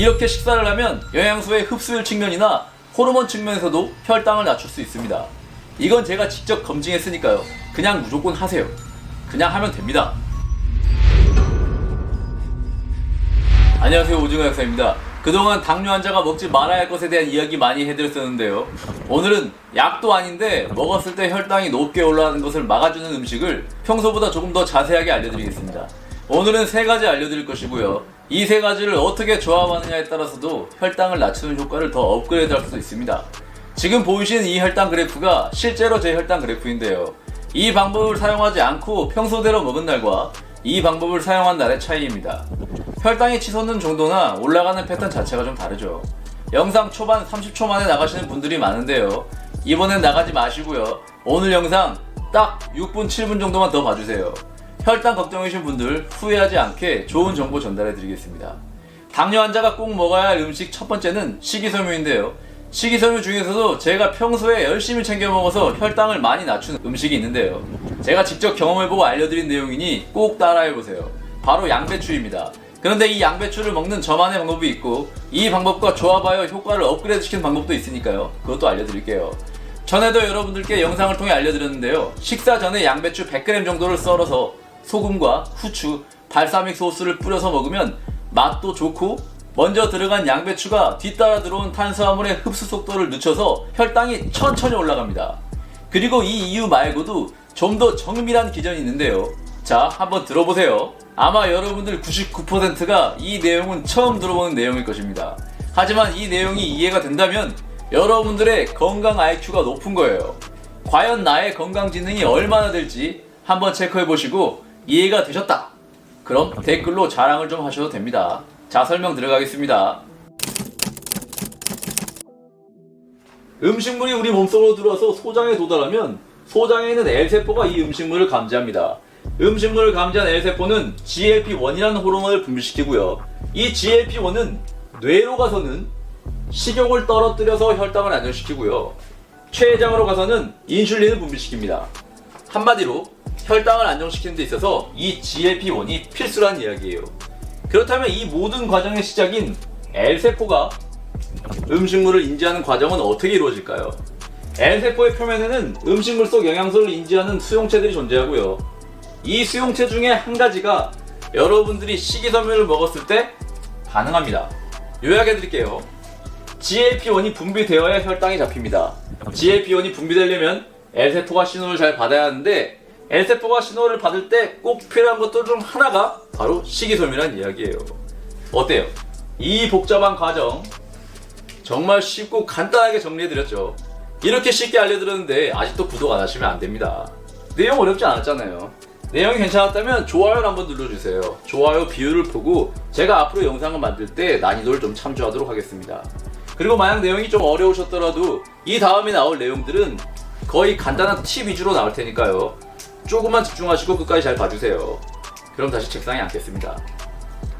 이렇게 식사를 하면 영양소의 흡수율 측면이나 호르몬 측면에서도 혈당을 낮출 수 있습니다. 이건 제가 직접 검증했으니까요. 그냥 무조건 하세요. 그냥 하면 됩니다. 안녕하세요, 오징어 약사입니다. 그동안 당뇨 환자가 먹지 말아야 할 것에 대한 이야기 많이 해드렸었는데요. 오늘은 약도 아닌데 먹었을 때 혈당이 높게 올라가는 것을 막아주는 음식을 평소보다 조금 더 자세하게 알려드리겠습니다. 오늘은 3가지 알려드릴 것이고요. 이 3가지를 어떻게 조합하느냐에 따라서도 혈당을 낮추는 효과를 더 업그레이드 할 수도 있습니다. 지금 보이시는 이 혈당 그래프가 실제로 제 혈당 그래프인데요. 이 방법을 사용하지 않고 평소대로 먹은 날과 이 방법을 사용한 날의 차이입니다. 혈당이 치솟는 정도나 올라가는 패턴 자체가 좀 다르죠. 영상 초반 30초 만에 나가시는 분들이 많은데요. 이번엔 나가지 마시고요. 오늘 영상 딱 6분 7분 정도만 더 봐주세요. 혈당 걱정이신 분들 후회하지 않게 좋은 정보 전달해 드리겠습니다. 당뇨 환자가 꼭 먹어야 할 음식 첫 번째는 식이섬유인데요. 식이섬유 중에서도 제가 평소에 열심히 챙겨 먹어서 혈당을 많이 낮추는 음식이 있는데요. 제가 직접 경험해보고 알려드린 내용이니 꼭 따라해보세요. 바로 양배추입니다. 그런데 이 양배추를 먹는 저만의 방법이 있고 이 방법과 조합하여 효과를 업그레이드 시키는 방법도 있으니까요. 그것도 알려드릴게요. 전에도 여러분들께 영상을 통해 알려드렸는데요. 식사 전에 양배추 100g 정도를 썰어서 소금과 후추, 발사믹 소스를 뿌려서 먹으면 맛도 좋고 먼저 들어간 양배추가 뒤따라 들어온 탄수화물의 흡수 속도를 늦춰서 혈당이 천천히 올라갑니다. 그리고 이 이유 말고도 좀 더 정밀한 기전이 있는데요. 자, 한번 들어보세요. 아마 여러분들 99%가 이 내용은 처음 들어보는 내용일 것입니다. 하지만 이 내용이 이해가 된다면 여러분들의 건강 IQ가 높은 거예요. 과연 나의 건강 지능이 얼마나 될지 한번 체크해보시고 이해가 되셨다. 그럼 댓글로 자랑을 좀 하셔도 됩니다. 자, 설명 들어가겠습니다. 음식물이 우리 몸속으로 들어와서 소장에 도달하면 소장에 있는 L세포가 이 음식물을 감지합니다. 음식물을 감지한 L세포는 GLP-1이라는 호르몬을 분비시키고요. 이 GLP-1은 뇌로 가서는 식욕을 떨어뜨려서 혈당을 안정시키고요. 췌장으로 가서는 인슐린을 분비시킵니다. 한마디로 혈당을 안정시키는 데 있어서 이 GLP-1이 필수란 이야기예요. 그렇다면 이 모든 과정의 시작인 L세포가 음식물을 인지하는 과정은 어떻게 이루어질까요? L세포의 표면에는 음식물 속 영양소를 인지하는 수용체들이 존재하고요. 이 수용체 중에 한 가지가 여러분들이 식이섬유를 먹었을 때 반응합니다. 요약해드릴게요. GLP-1이 분비되어야 혈당이 잡힙니다. GLP-1이 분비되려면 L세포가 신호를 잘 받아야 하는데 L세포가 신호를 받을 때 꼭 필요한 것들 중 하나가 바로 식이섬유란 이야기예요. 어때요? 이 복잡한 과정 정말 쉽고 간단하게 정리해드렸죠. 이렇게 쉽게 알려드렸는데 아직도 구독 안 하시면 안 됩니다. 내용 어렵지 않았잖아요. 내용이 괜찮았다면 좋아요를 한번 눌러주세요. 좋아요 비율을 보고 제가 앞으로 영상을 만들 때 난이도를 좀 참조하도록 하겠습니다. 그리고 만약 내용이 좀 어려우셨더라도 이 다음에 나올 내용들은 거의 간단한 팁 위주로 나올 테니까요. 조금만 집중하시고 끝까지 잘 봐주세요. 그럼 다시 책상에 앉겠습니다.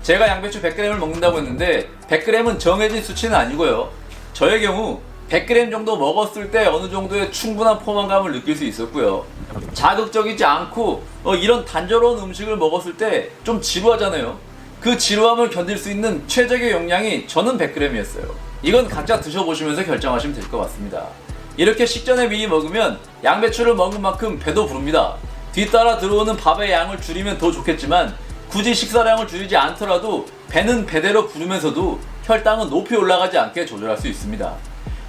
제가 양배추 100g을 먹는다고 했는데 100g은 정해진 수치는 아니고요. 저의 경우 100g 정도 먹었을 때 어느 정도의 충분한 포만감을 느낄 수 있었고요. 자극적이지 않고 이런 단조로운 음식을 먹었을 때 좀 지루하잖아요. 그 지루함을 견딜 수 있는 최적의 용량이 저는 100g이었어요. 이건 각자 드셔보시면서 결정하시면 될 것 같습니다. 이렇게 식전에 미리 먹으면 양배추를 먹은 만큼 배도 부릅니다. 뒤따라 들어오는 밥의 양을 줄이면 더 좋겠지만 굳이 식사량을 줄이지 않더라도 배는 배대로 부르면서도 혈당은 높이 올라가지 않게 조절할 수 있습니다.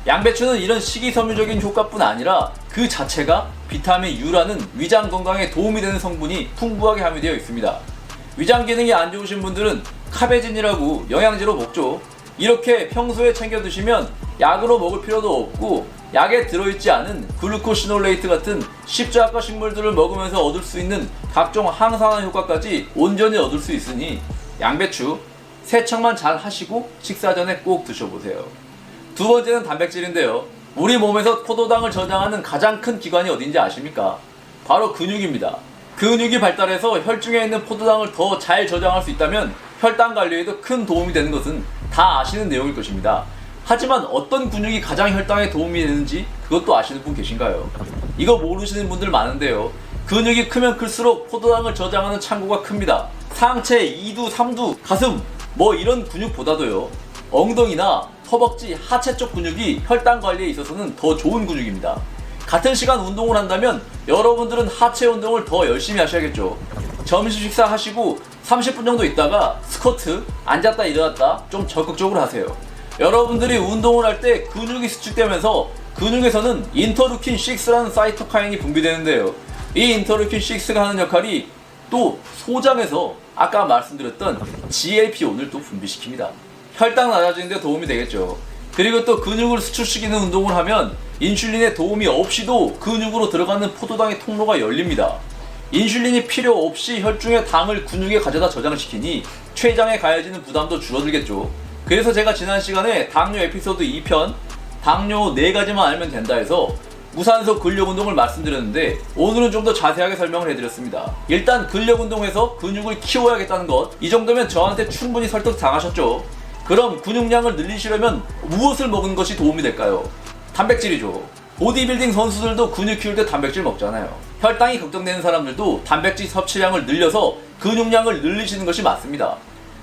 양배추는 이런 식이섬유적인 효과뿐 아니라 그 자체가 비타민 U라는 위장 건강에 도움이 되는 성분이 풍부하게 함유되어 있습니다. 위장 기능이 안 좋으신 분들은 카베진이라고 영양제로 먹죠. 이렇게 평소에 챙겨 드시면 약으로 먹을 필요도 없고 약에 들어있지 않은 글루코시놀레이트 같은 십자가 식물들을 먹으면서 얻을 수 있는 각종 항산화 효과까지 온전히 얻을 수 있으니 양배추 세척만 잘 하시고 식사 전에 꼭 드셔보세요. 두 번째는 단백질인데요. 우리 몸에서 포도당을 저장하는 가장 큰 기관이 어딘지 아십니까? 바로 근육입니다. 근육이 발달해서 혈중에 있는 포도당을 더 잘 저장할 수 있다면 혈당 관리에도 큰 도움이 되는 것은 다 아시는 내용일 것입니다. 하지만 어떤 근육이 가장 혈당에 도움이 되는지 그것도 아시는 분 계신가요? 이거 모르시는 분들 많은데요. 근육이 크면 클수록 포도당을 저장하는 창고가 큽니다. 상체, 2두, 3두, 가슴 이런 근육보다도요. 엉덩이나 허벅지, 하체 쪽 근육이 혈당 관리에 있어서는 더 좋은 근육입니다. 같은 시간 운동을 한다면 여러분들은 하체 운동을 더 열심히 하셔야겠죠. 점심 식사하시고 30분 정도 있다가 스쿼트, 앉았다 일어났다 좀 적극적으로 하세요. 여러분들이 운동을 할 때 근육이 수축되면서 근육에서는 인터루킨 6라는 사이토카인이 분비되는데요. 이 인터루킨 6가 하는 역할이 또 소장에서 아까 말씀드렸던 GLP-1을 또 분비시킵니다. 혈당 낮아지는 데 도움이 되겠죠. 그리고 또 근육을 수축시키는 운동을 하면 인슐린의 도움이 없이도 근육으로 들어가는 포도당의 통로가 열립니다. 인슐린이 필요 없이 혈중의 당을 근육에 가져다 저장시키니 췌장에 가해지는 부담도 줄어들겠죠. 그래서 제가 지난 시간에 당뇨 에피소드 2편 당뇨 4가지만 알면 된다 해서 무산소 근력 운동을 말씀드렸는데 오늘은 좀 더 자세하게 설명을 해드렸습니다. 일단 근력 운동에서 근육을 키워야겠다는 것, 이 정도면 저한테 충분히 설득 당하셨죠. 그럼 근육량을 늘리시려면 무엇을 먹는 것이 도움이 될까요? 단백질이죠. 보디빌딩 선수들도 근육 키울 때 단백질 먹잖아요. 혈당이 걱정되는 사람들도 단백질 섭취량을 늘려서 근육량을 늘리시는 것이 맞습니다.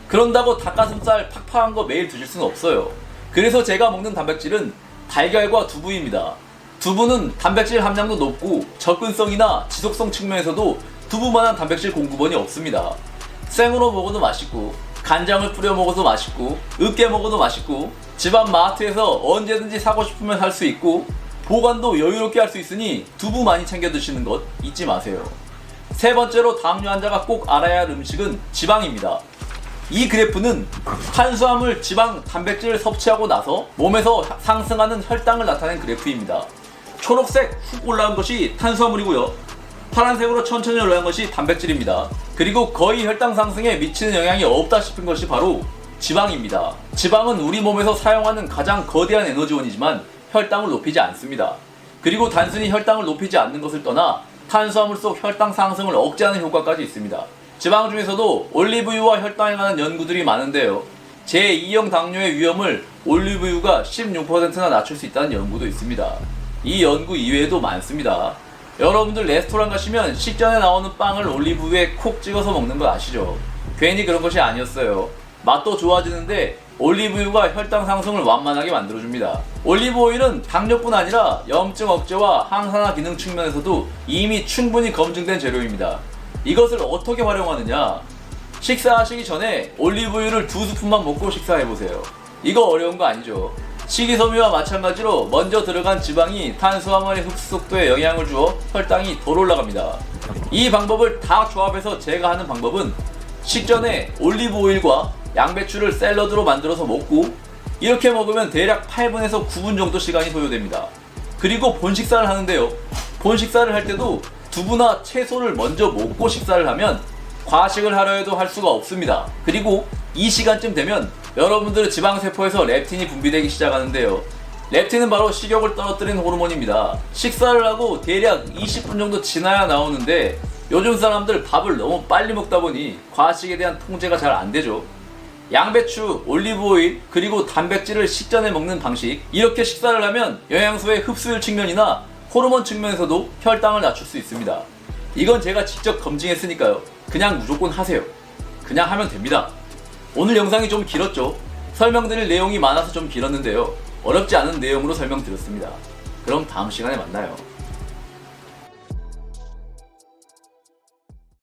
그런다고 닭가슴살 팍팍한 거 매일 드실 수는 없어요. 그래서 제가 먹는 단백질은 달걀과 두부입니다. 두부는 단백질 함량도 높고 접근성이나 지속성 측면에서도 두부만한 단백질 공급원이 없습니다. 생으로 먹어도 맛있고 간장을 뿌려 먹어도 맛있고 으깨 먹어도 맛있고 집안 마트에서 언제든지 사고 싶으면 살 수 있고 보관도 여유롭게 할 수 있으니 두부 많이 챙겨 드시는 것 잊지 마세요. 세 번째로 당뇨 환자가 꼭 알아야 할 음식은 지방입니다. 이 그래프는 탄수화물, 지방, 단백질을 섭취하고 나서 몸에서 상승하는 혈당을 나타낸 그래프입니다. 초록색 훅 올라온 것이 탄수화물이고요. 파란색으로 천천히 올라간 것이 단백질입니다. 그리고 거의 혈당 상승에 미치는 영향이 없다 싶은 것이 바로 지방입니다. 지방은 우리 몸에서 사용하는 가장 거대한 에너지원이지만 혈당을 높이지 않습니다. 그리고 단순히 혈당을 높이지 않는 것을 떠나 탄수화물 속 혈당 상승을 억제하는 효과까지 있습니다. 지방 중에서도 올리브유와 혈당에 관한 연구들이 많은데요. 제2형 당뇨의 위험을 올리브유가 16%나 낮출 수 있다는 연구도 있습니다. 이 연구 이외에도 많습니다. 여러분들 레스토랑 가시면 식전에 나오는 빵을 올리브유에 콕 찍어서 먹는 거 아시죠? 괜히 그런 것이 아니었어요. 맛도 좋아지는데 올리브유가 혈당 상승을 완만하게 만들어줍니다. 올리브오일은 당뇨뿐 아니라 염증 억제와 항산화 기능 측면에서도 이미 충분히 검증된 재료입니다. 이것을 어떻게 활용하느냐? 식사하시기 전에 올리브유를 2스푼만 먹고 식사해보세요. 이거 어려운 거 아니죠? 식이섬유와 마찬가지로 먼저 들어간 지방이 탄수화물의 흡수 속도에 영향을 주어 혈당이 덜 올라갑니다. 이 방법을 다 조합해서 제가 하는 방법은 식전에 올리브오일과 양배추를 샐러드로 만들어서 먹고 이렇게 먹으면 대략 8분에서 9분 정도 시간이 소요됩니다. 그리고 본식사를 하는데요. 본식사를 할 때도 두부나 채소를 먼저 먹고 식사를 하면 과식을 하려 해도 할 수가 없습니다. 그리고 이 시간쯤 되면 여러분들의 지방세포에서 렙틴이 분비되기 시작하는데요. 렙틴은 바로 식욕을 떨어뜨리는 호르몬입니다. 식사를 하고 대략 20분 정도 지나야 나오는데 요즘 사람들 밥을 너무 빨리 먹다 보니 과식에 대한 통제가 잘 안 되죠. 양배추, 올리브오일, 그리고 단백질을 식전에 먹는 방식, 이렇게 식사를 하면 영양소의 흡수율 측면이나 호르몬 측면에서도 혈당을 낮출 수 있습니다. 이건 제가 직접 검증했으니까요. 그냥 무조건 하세요. 그냥 하면 됩니다. 오늘 영상이 좀 길었죠? 설명드릴 내용이 많아서 좀 길었는데요. 어렵지 않은 내용으로 설명드렸습니다. 그럼 다음 시간에 만나요.